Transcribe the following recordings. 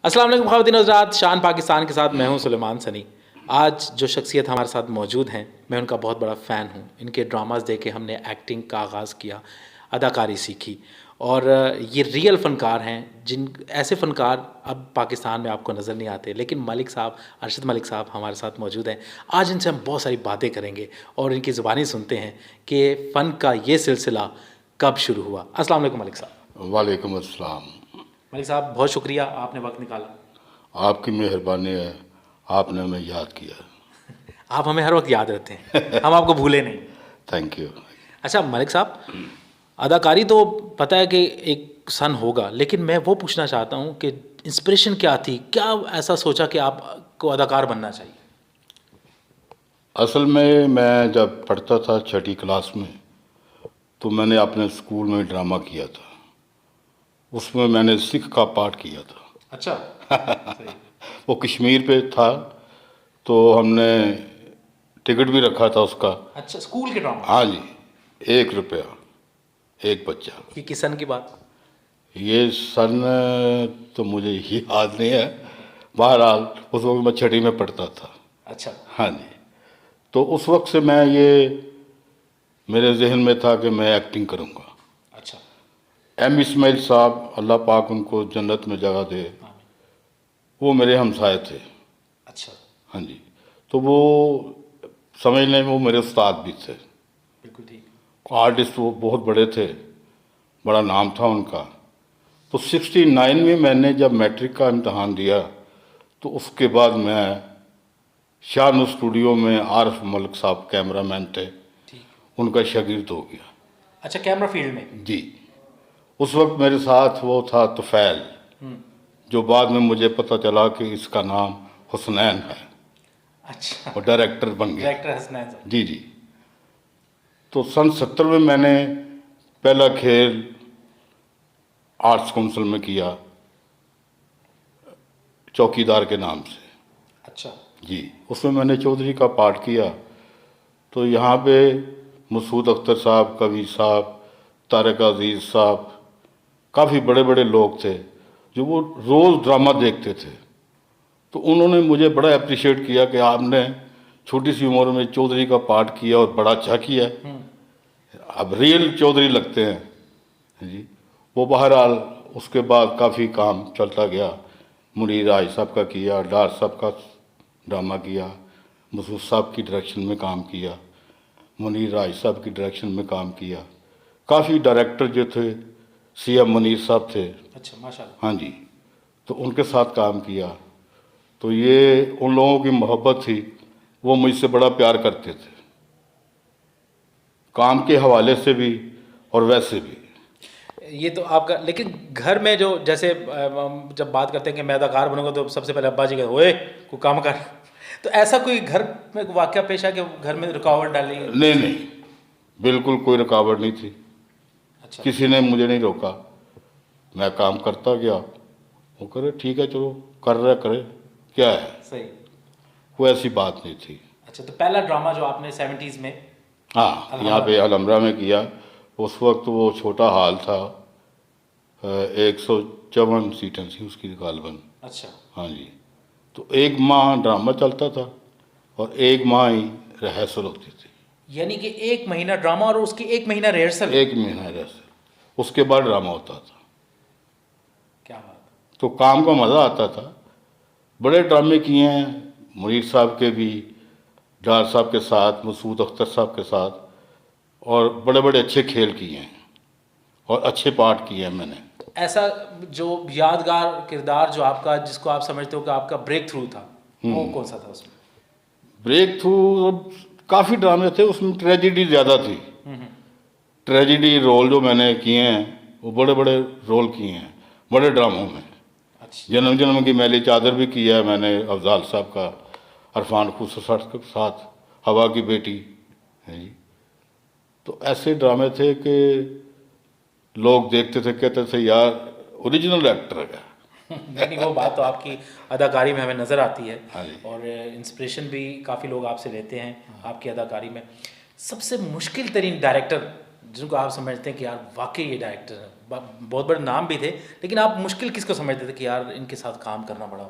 अस्सलाम वालेकुम ख़वातीन हज़रात, शान पाकिस्तान के साथ मैं हूं सुलेमान सनी। आज जो शख्सियत हमारे साथ मौजूद हैं, मैं उनका बहुत बड़ा फ़ैन हूं। इनके ड्रामास देख के हमने एक्टिंग का आगाज़ किया, अदाकारी सीखी और ये रियल फ़नकार हैं। जिन ऐसे फ़नकार अब पाकिस्तान में आपको नज़र नहीं आते, लेकिन मलिक साहब, अरशद मलिक साहब हमारे साथ मौजूद हैं। आज इनसे हम बहुत सारी बातें करेंगे और इनकी ज़ुबानी सुनते हैं कि फ़न का ये सिलसिला कब शुरू हुआ। अस्सलाम वालेकुम मलिक साहब। वालेकुम अस्सलाम। मलिक साहब, बहुत शुक्रिया, आपने वक्त निकाला। आपकी मेहरबानी है, आपने हमें याद किया। आप हमें हर वक्त याद रहते हैं, हम आपको भूले नहीं। Thank you. अच्छा मलिक साहब, अदाकारी तो पता है कि एक सन होगा, लेकिन मैं वो पूछना चाहता हूँ कि इंस्पिरेशन क्या थी, क्या ऐसा सोचा कि आपको अदाकार बनना चाहिए? असल में मैं जब पढ़ता था छठी क्लास में, तो मैंने अपने स्कूल में ड्रामा किया था। उसमें मैंने सिख का पाठ किया था। अच्छा। सही। वो कश्मीर पे था, तो हमने टिकट भी रखा था उसका। अच्छा, स्कूल के ड्रामा? हाँ जी, 1 रुपया एक बच्चा। ये किस सन की बात? ये सन तो मुझे याद नहीं है, बहरहाल उस वक्त मैं छठी में पढ़ता था। अच्छा। हाँ जी, तो उस वक्त से मैं ये मेरे जहन में था कि मैं एक्टिंग करूँगा। अच्छा। एम इस्माइल साहब, अल्लाह पाक उनको जन्नत में जगह दे, वो मेरे हमसाए थे। अच्छा। हाँ जी, तो वो समझ लें वो मेरे उस्ताद भी थे। बिल्कुल ठीक। आर्टिस्ट वो बहुत बड़े थे, बड़ा नाम था उनका। तो 69 में मैंने जब मैट्रिक का इम्तहान दिया, तो उसके बाद मैं शान स्टूडियो में आरिफ मलिक साहब कैमरामैन थे, ठीक। उनका शागिर्द हो गया। अच्छा, कैमरा फील्ड में? जी, उस वक्त मेरे साथ वो था तुफैल, जो बाद में मुझे पता चला कि इसका नाम हुसनैन है। अच्छा। वो डायरेक्टर बन गया। डायरेक्टर हसनैन साहब। जी जी। तो सन 70 में मैंने पहला खेल आर्ट्स काउंसिल में किया, चौकीदार के नाम से। अच्छा। जी, उसमें मैंने चौधरी का पाठ किया। तो यहाँ पे मसूद अख्तर साहब, कबीर साहब, तारिक अजीज़ साहब, काफ़ी बड़े बड़े लोग थे जो वो रोज़ ड्रामा देखते थे। तो उन्होंने मुझे बड़ा अप्रिशिएट किया कि आपने छोटी सी उम्र में चौधरी का पाठ किया और बड़ा अच्छा किया, अब रियल चौधरी लगते हैं जी। वो बहरहाल उसके बाद काफ़ी काम चलता गया। मुनीर राज साहब का किया, डार साहब का ड्रामा किया, मसूद साहब की डायरेक्शन में काम किया, मुनीर राज साहब की डायरेक्शन में काम किया। काफ़ी डायरेक्टर जो थे, सीएम मुनीर साहब थे। अच्छा, माशाल्लाह। हाँ जी, तो उनके साथ काम किया। तो ये उन लोगों की मोहब्बत थी, वो मुझसे बड़ा प्यार करते थे, काम के हवाले से भी और वैसे भी। ये तो आपका, लेकिन घर में जो जैसे हम जब बात करते हैं कि मैं अदाकार बनूंगा, तो सबसे पहले अब्बा जी कहते ओए कोई काम कर। तो ऐसा कोई घर में वाकया पेश है कि घर में रुकावट डाली? नहीं नहीं, बिल्कुल कोई रुकावट नहीं थी। अच्छा। किसी ने मुझे नहीं रोका, मैं काम करता गया। वो करे ठीक है, चलो कर रहे करे, क्या है, सही। कोई ऐसी बात नहीं थी। अच्छा, तो पहला ड्रामा जो आपने 70s में? हाँ, यहाँ पे अलहमरा में किया। उस वक्त वो छोटा हॉल था, 154 सीटें थी उसकी गालबन। अच्छा। हाँ जी, तो एक माह ड्रामा चलता था और एक माह ही रिहर्सल होती थी। यानी कि 1 महीना ड्रामा और उसकी 1 महीना रिहर्सल? 1 महीना रिहर्सल, उसके बाद ड्रामा होता था। क्या बात। तो काम का मज़ा आता था। बड़े ड्रामे किए हैं, मुनीर साहब के भी, डार साहब के साथ, मसूद अख्तर साहब के साथ, और बड़े बड़े अच्छे खेल किए हैं और अच्छे पार्ट किए हैं मैंने। तो ऐसा जो यादगार किरदार जो आपका, जिसको आप समझते हो कि आपका ब्रेक थ्रू था, वो कौन सा था उसमें? ब्रेक थ्रू काफ़ी ड्रामे थे, उसमें ट्रेजिडी ज़्यादा थी। ट्रेजिडी रोल जो मैंने किए हैं, वो बड़े बड़े रोल किए हैं बड़े ड्रामों में। अच्छा। जन्म जन्म की मैली चादर भी किया है मैंने अफजाल साहब का, अरफान खुसर के साथ, हवा की बेटी है जी। तो ऐसे ड्रामे थे कि लोग देखते थे, कहते थे यार ओरिजिनल एक्टर है। नहीं, वो बात तो आपकी अदाकारी में हमें नज़र आती है। हाँ जी। और इंस्पिरेशन भी काफ़ी लोग आपसे लेते हैं आपकी अदाकारी में। सबसे मुश्किल तरीन डायरेक्टर जिनको आप समझते हैं कि यार वाकई ये डायरेक्टर है, बहुत बड़े नाम भी थे, लेकिन आप मुश्किल किसको समझते थे कि यार इनके साथ काम करना बड़ा?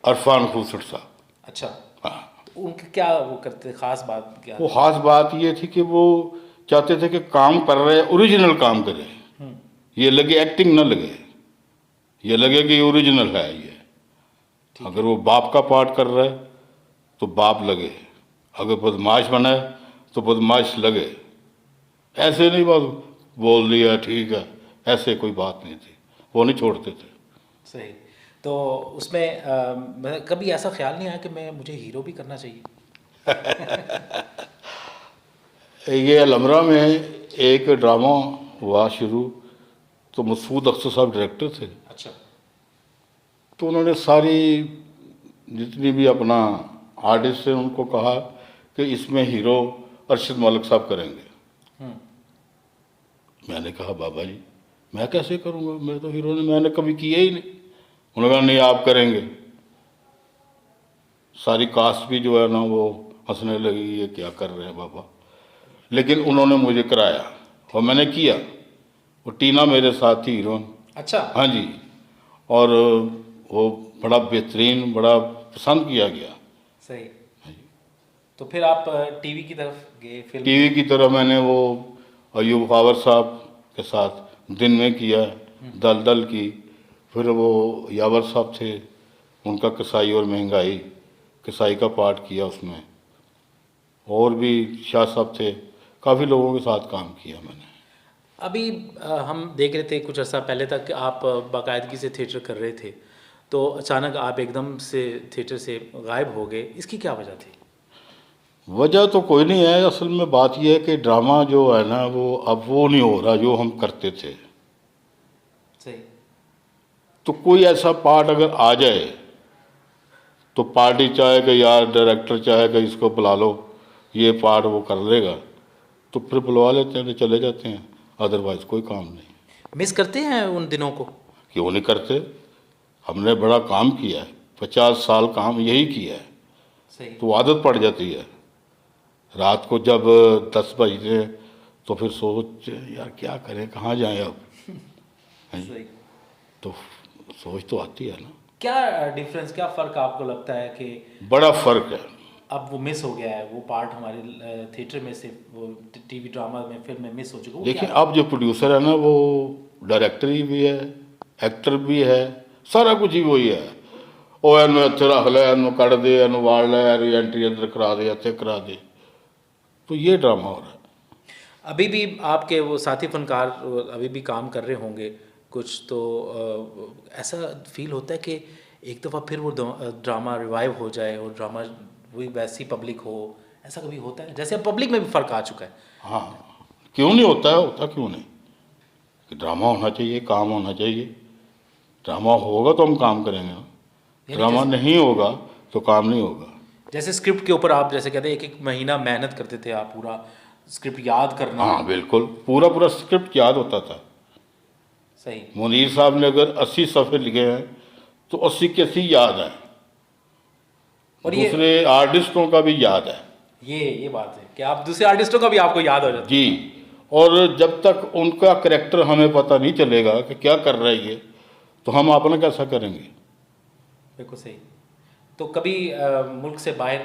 अरफान खूसट साहब। अच्छा, हाँ, तो उनके क्या वो करते थे, खास बात क्या वो थी? खास बात ये थी कि वो चाहते थे कि काम कर रहे ओरिजिनल काम करें, ये लगे एक्टिंग न लगे, ये लगे कि ओरिजिनल है ये। अगर वो बाप का पार्ट कर रहा है तो बाप लगे, अगर बदमाश बना है तो बदमाश लगे। ऐसे नहीं बस बोल दिया ठीक है, ऐसे कोई बात नहीं थी, वो नहीं छोड़ते थे। सही। तो उसमें कभी ऐसा ख्याल नहीं आया कि मुझे हीरो भी करना चाहिए? ये अलमरा में एक ड्रामा हुआ शुरू, तो मसूद अख्तर साहब डायरेक्टर थे। अच्छा। तो उन्होंने सारी जितनी भी अपना आर्टिस्ट थे उनको कहा कि इसमें हीरो अरशद मलिक साहब करेंगे। मैंने कहा बाबा जी मैं कैसे करूँगा, मैं तो हीरो ने मैंने कभी किया ही नहीं। उन्होंने कहा नहीं आप करेंगे। सारी कास्ट भी जो है ना वो हंसने लगी, ये क्या कर रहे हैं बाबा। लेकिन उन्होंने मुझे कराया और मैंने किया। वो टीना मेरे साथ थी हीरोइन। अच्छा। हाँ जी, और वो बड़ा बेहतरीन, बड़ा पसंद किया गया। सही। तो फिर आप टीवी की तरफ गए, फिल्म? टीवी की तरह मैंने वो अयूब खावर साहब के साथ दिन में किया, दल की। फिर वो यावर साहब थे, उनका कसाई और महंगाई, कसाई का पार्ट किया उसमें। और भी शाह साहब थे, काफ़ी लोगों के साथ काम किया मैंने। अभी हम देख रहे थे कुछ अर्सा पहले तक कि आप बाकायदगी से थिएटर कर रहे थे, तो अचानक आप एकदम से थिएटर से गायब हो गए, इसकी क्या वजह थी? वजह तो कोई नहीं है, असल में बात यह है कि ड्रामा जो है ना वो अब वो नहीं हो रहा जो हम करते थे। सही। तो कोई ऐसा पार्ट अगर आ जाए तो पार्टी चाहे कि यार डायरेक्टर चाहे कि इसको बुला लो, ये पार्ट वो कर लेगा, तो फिर बुलवा लेते हैं तो चले जाते हैं, अदरवाइज कोई काम नहीं। मिस करते हैं उन दिनों को? क्यों नहीं करते, हमने बड़ा काम किया है, 50 साल काम यही किया है। सही। तो आदत पड़ जाती है। रात को जब 10 बजते तो फिर सोच यार क्या करें, कहाँ जाएं अब। सही। तो सोच तो आती है ना। क्या डिफरेंस, क्या फ़र्क आपको लगता है कि बड़ा फ़र्क है। अब वो मिस हो गया है, वो पार्ट हमारे थिएटर में से, वो टीवी ड्रामा में, फिल्म में मिस हो चुका है, वो देखिए क्या? अब जो प्रोड्यूसर है ना वो डायरेक्टर ही भी है, एक्टर भी है, सारा कुछ ही वही है। ਉਹ ਇਹਨੂੰ ਇੱਥੇ रख ले, ਇਹਨੂੰ ਕੱਢ ਦੇ, ਇਹਨੂੰ ਵਾੜ ਲੈ, एंट्री अंदर करा दे, ਇੱਥੇ करा दे। तो ये ड्रामा हो रहा है। अभी भी आपके वो साथी फनकार अभी भी काम कर रहे होंगे कुछ, तो ऐसा फील होता है कि एक दफ़ा फिर वो ड्रामा रिवाइव हो जाए और ड्रामा वही वैसी पब्लिक हो, ऐसा कभी होता है? जैसे अब पब्लिक में भी फ़र्क आ चुका है। हाँ, क्यों नहीं होता है, होता क्यों नहीं। कि ड्रामा होना चाहिए, काम होना चाहिए। ड्रामा होगा तो हम काम करेंगे ना, ड्रामा नहीं होगा तो काम नहीं होगा। जैसे स्क्रिप्ट के ऊपर आप जैसे कहते हैं 1-1 महीना मेहनत करते थे आप, पूरा स्क्रिप्ट याद करना। हाँ बिल्कुल, पूरा पूरा स्क्रिप्ट याद होता था। सही। मुनीर साहब ने अगर 80 सफ़े लिखे हैं तो 80 के 80 याद है, और दूसरे आर्टिस्टों का भी याद है। ये बात है कि आप दूसरे आर्टिस्टों का भी आपको याद हो जाता है। जी, और जब तक उनका करैक्टर हमें पता नहीं चलेगा कि क्या कर रहा है ये, तो हम अपना कैसा करेंगे। बिल्कुल सही। तो कभी मुल्क से बाहर?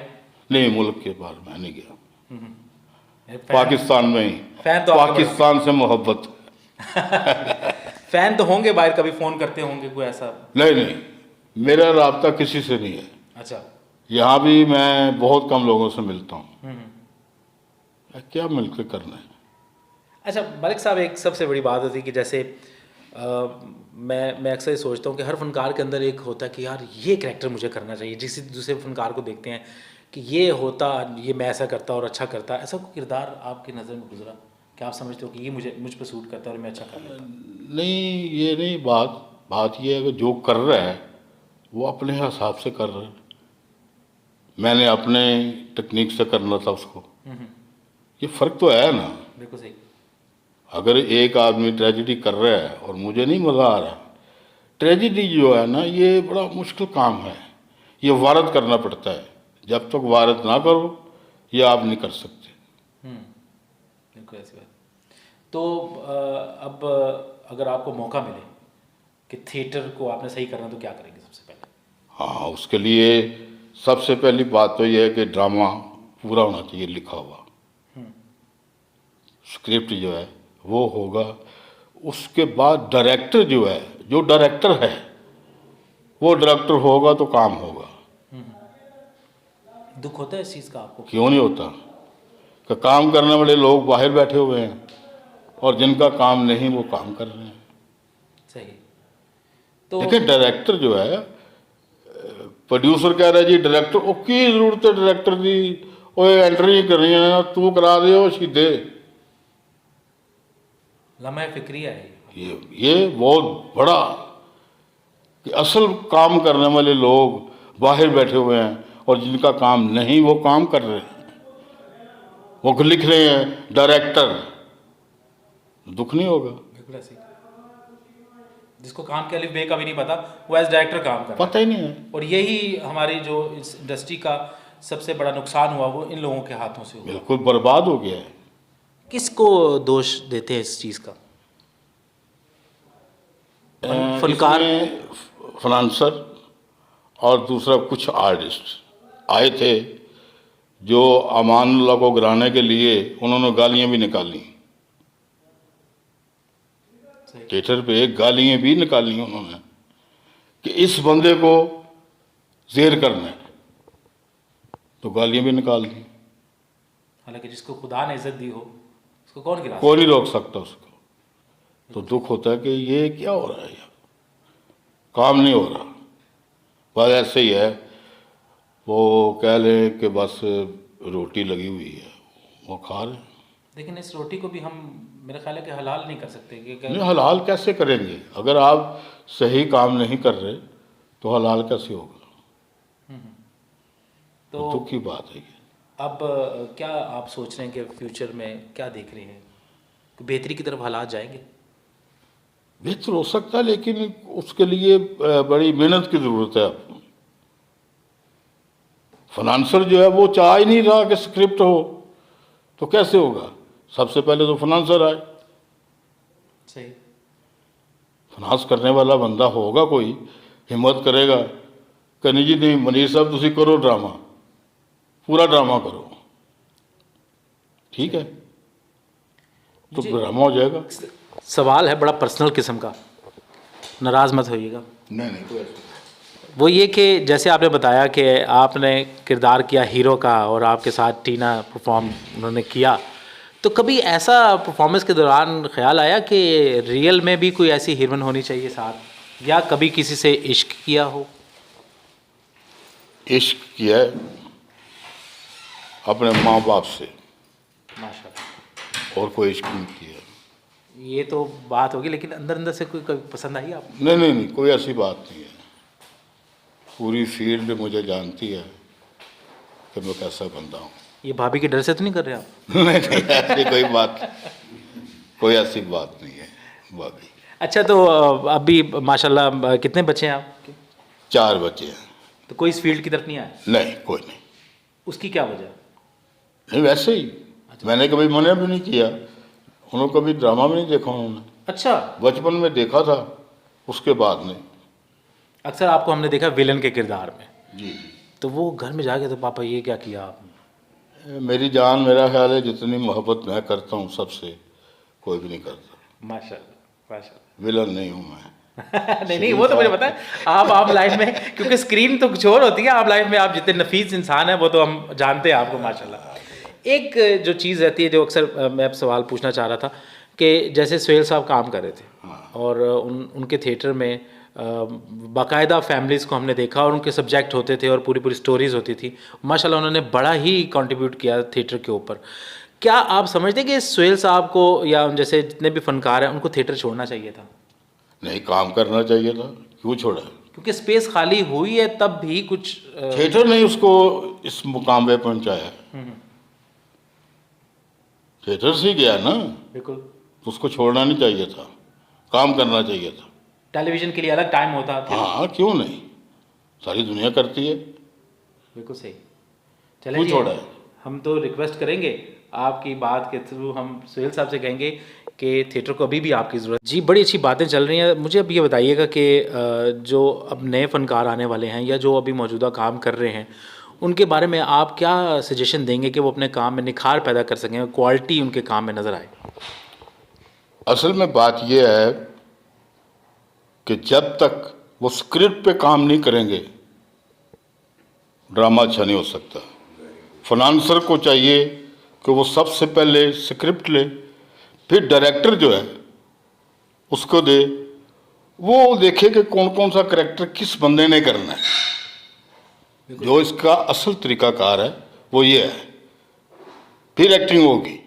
नहीं, मुल्क के बाहर मैं नहीं गया, फैन, पाकिस्तान में ही। फैन तो आपके पाकिस्तान से मोहब्बत। फैन तो होंगे बाहर, कभी फ़ोन करते होंगे कोई ऐसा? नहीं नहीं, मेरा राब्ता किसी से नहीं है। अच्छा। यहाँ भी मैं बहुत कम लोगों से मिलता हूँ, क्या मिलकर करना है। अच्छा मलिक साहब, एक सबसे बड़ी बात होती है कि जैसे मैं अक्सर ये सोचता हूँ कि हर फनकार के अंदर एक होता है कि यार ये कैरेक्टर मुझे करना चाहिए। जिस दूसरे फनकार को देखते हैं कि ये होता, ये मैं ऐसा करता और अच्छा करता, ऐसा कोई किरदार आपकी नज़र में गुजरा कि आप समझते हो कि ये मुझ पर सूट करता है और मैं अच्छा कर लेता? नहीं, ये नहीं बात ये है कि जो कर रहा है वो अपने हिसाब से कर रहा है। मैंने अपने टेक्निक से करना था उसको, ये फ़र्क तो है ना। बिल्कुल सही। अगर एक आदमी ट्रेजिडी कर रहा है और मुझे नहीं मज़ा आ रहा, ट्रेजिडी जो है ना ये बड़ा मुश्किल काम है, ये वारद करना पड़ता है। जब तक वारद ना करो ये आप नहीं कर सकते। बिल्कुल ऐसी बात। तो अब अगर आपको मौका मिले कि थिएटर को आपने सही करना तो क्या करेंगे सबसे पहले? हाँ, उसके लिए सबसे पहली बात तो यह है कि ड्रामा पूरा होना चाहिए, लिखा हुआ स्क्रिप्ट जो है वो होगा। उसके बाद डायरेक्टर जो है, जो डायरेक्टर है वो डायरेक्टर होगा तो काम होगा। दुख होता है इस चीज़ का आपको? क्यों नहीं होता कि काम करने वाले लोग बाहर बैठे हुए हैं और जिनका काम नहीं वो काम कर रहे हैं। सही। तो देखिए डायरेक्टर जो है, प्रोड्यूसर कह रहा है जी डायरेक्टर ओ की जरूरत है डायरेक्टर की, वो एंट्री करनी है तू करा दे वो सीधे। लम्हा फिक्रिया है ये बहुत बड़ा कि असल काम करने वाले लोग बाहर बैठे हुए हैं और जिनका काम नहीं वो काम कर रहे हैं, वो लिख रहे हैं डायरेक्टर। दुख नहीं होगा? बिल्कुल ऐसे ही। जिसको काम के अलिफ बे का भी नहीं पता वो एज डायरेक्टर काम कर रहा है। पता ही नहीं है। और यही हमारी जो इस इंडस्ट्री का सबसे बड़ा नुकसान हुआ वो इन लोगों के हाथों से हुआ। बिल्कुल बर्बाद हो गया है। किसको दोष देते हैं इस चीज़ का? फनकार, फाइनेंसर और दूसरा कुछ आर्टिस्ट आए थे जो अमानुल्लाह को गिराने के लिए उन्होंने गालियां भी निकाली, थिएटर पे गालियां भी निकाली उन्होंने कि इस बंदे को जेर करना है, तो गालियां भी निकाल दी। हालांकि जिसको खुदा ने इज्जत दी हो उसको कौन गिरा? कोई नहीं रोक सकता उसको। तो दुख होता है कि ये क्या हो रहा है, यार काम नहीं हो रहा। बस ऐसे ही है, वो कह लें कि बस रोटी लगी हुई है वो खा रहे हैं। लेकिन इस रोटी को भी हम मेरा ख्याल है कि हलाल नहीं कर सकते कि नहीं, हलाल कैसे करेंगे? अगर आप सही काम नहीं कर रहे तो हलाल कैसे होगा? तो दुख की बात है ये। अब क्या आप सोच रहे हैं कि फ्यूचर में क्या देख रहे हैं? बेहतरी की तरफ हालात जाएंगे? बेहतर हो सकता है लेकिन उसके लिए बड़ी मेहनत की ज़रूरत है। फाइनेंसर जो है वो चाह ही नहीं रहा कि स्क्रिप्ट हो, तो कैसे होगा? सबसे पहले तो फाइनेंसर आए। सही। फाइनेंस करने वाला बंदा होगा, कोई हिम्मत करेगा कि नहीं जी नहीं मनीष साहब तुसी करो ड्रामा, पूरा ड्रामा करो, ठीक है तो ड्रामा हो जाएगा। सवाल है बड़ा पर्सनल किस्म का, नाराज़ मत होइएगा। नहीं कोई ऐसा वो ये कि जैसे आपने बताया कि आपने किरदार किया हीरो का और आपके साथ टीना परफॉर्म उन्होंने किया, तो कभी ऐसा परफॉर्मेंस के दौरान ख्याल आया कि रियल में भी कोई ऐसी हीरोइन होनी चाहिए साथ, या कभी किसी से इश्क किया हो? इश्क किया है अपने माँ बाप से, माशाल्लाह। और कोई इश्क नहीं किया। ये तो बात होगी, लेकिन अंदर अंदर से कोई कभी पसंद आई आपको? नहीं कोई ऐसी बात नहीं है। पूरी फील्ड मुझे जानती है कि मैं कैसा बंदा हूँ। ये भाभी के डर से तो नहीं कर रहे आप? नहीं ऐसी कोई ऐसी बात नहीं है भाभी। अच्छा, तो अभी माशाल्लाह कितने बच्चे हैं आपके? 4 बच्चे हैं। तो कोई इस फील्ड की तरफ नहीं आया? नहीं कोई नहीं। उसकी क्या वजह? नहीं वैसे ही मैंने कभी मना भी नहीं किया। उन्होंने कभी ड्रामा भी नहीं देखा उन्होंने। अच्छा। बचपन में देखा था, उसके बाद नहीं। अक्सर आपको हमने देखा विलन के किरदार में। जी। तो वो घर में जाके तो पापा ये क्या किया आपने? मेरी जान, मेरा ख्याल है जितनी मोहब्बत मैं करता हूँ सबसे कोई भी नहीं करता। माशाल्लाह माशाल्लाह। विलन नहीं हूँ मैं। नहीं वो तो मुझे पता है। आप लाइफ में, क्योंकि स्क्रीन तो कुछ और होती है, आप लाइफ में आप जितने नफीस इंसान हैं वो तो हम जानते हैं आपको माशाल्लाह। एक जो चीज़ रहती है जो अक्सर मैं अब सवाल पूछना चाह रहा था कि जैसे सुहेल साहब काम कर रहे थे और उनके थिएटर में बाकायदा फैमिलीज़ को हमने देखा और उनके सब्जेक्ट होते थे और पूरी स्टोरीज़ होती थी। माशाल्लाह उन्होंने बड़ा ही कंट्रीब्यूट किया थिएटर के ऊपर। क्या आप समझते हैं कि सुहेल साहब को या जैसे जितने भी फनकार हैं उनको थिएटर छोड़ना चाहिए था? नहीं, काम करना चाहिए था। क्यों छोड़ा? क्योंकि स्पेस खाली हुई है तब भी कुछ थिएटर ने उसको इस मुकाम पे पहुंचाया। थिएटर से ही गया ना। बिल्कुल। तो उसको छोड़ना नहीं चाहिए था, काम करना चाहिए था। टेलीविज़न के लिए अलग टाइम होता था। हाँ क्यों नहीं, सारी दुनिया करती है। बिल्कुल सही। क्यों चलें जी, छोड़ा है? हम तो रिक्वेस्ट करेंगे आपकी बात के थ्रू हम सुहेल साहब से कहेंगे कि थिएटर को अभी भी आपकी ज़रूरत। जी, बड़ी अच्छी बातें चल रही हैं। मुझे अब ये बताइएगा कि जो अब नए फ़नकार आने वाले हैं या जो अभी मौजूदा काम कर रहे हैं, उनके बारे में आप क्या सजेशन देंगे कि वो अपने काम में निखार पैदा कर सकें, क्वालिटी उनके काम में नज़र आए? असल में बात यह है कि जब तक वो स्क्रिप्ट पे काम नहीं करेंगे, ड्रामा अच्छा नहीं हो सकता। फाइनेंसर को चाहिए कि वो सबसे पहले स्क्रिप्ट ले, फिर डायरेक्टर जो है उसको दे, वो देखे कि कौन कौन सा करेक्टर किस बंदे ने करना है। जो इसका असल तरीकाकार है वो ये है, फिर एक्टिंग होगी।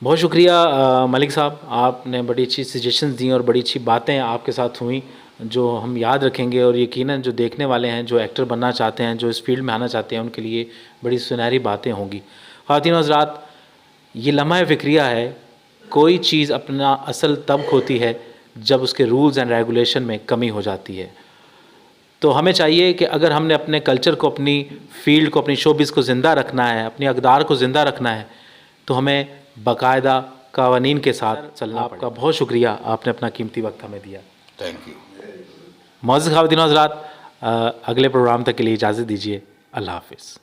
बहुत शुक्रिया मलिक साहब, आपने बड़ी अच्छी सजेशंस दी और बड़ी अच्छी बातें आपके साथ हुई जो हम याद रखेंगे और यकीनन जो देखने वाले हैं, जो एक्टर बनना चाहते हैं, जो इस फील्ड में आना चाहते हैं, उनके लिए बड़ी सुनहरी बातें होंगी। ख़वातीन और हज़रात, ये लम्हा फ़िक्रिया है। कोई चीज़ अपना असल तब खोती है जब उसके रूल्स एंड रेगुलेशन में कमी हो जाती है। तो हमें चाहिए कि अगर हमने अपने कल्चर को, अपनी फ़ील्ड को, अपनी शोबिज़ को ज़िंदा रखना है, अपनी अक़दार को ज़िंदा रखना है, तो हमें बाकायदा क़वानीन के साथ चलना। आपका बहुत शुक्रिया, आपने अपना कीमती वक्त हमें दिया। Thank you. मौजूद ख़वातीन और हज़रात, अगले प्रोग्राम तक के लिए इजाज़त दीजिए। अल्लाह हाफ़िज़।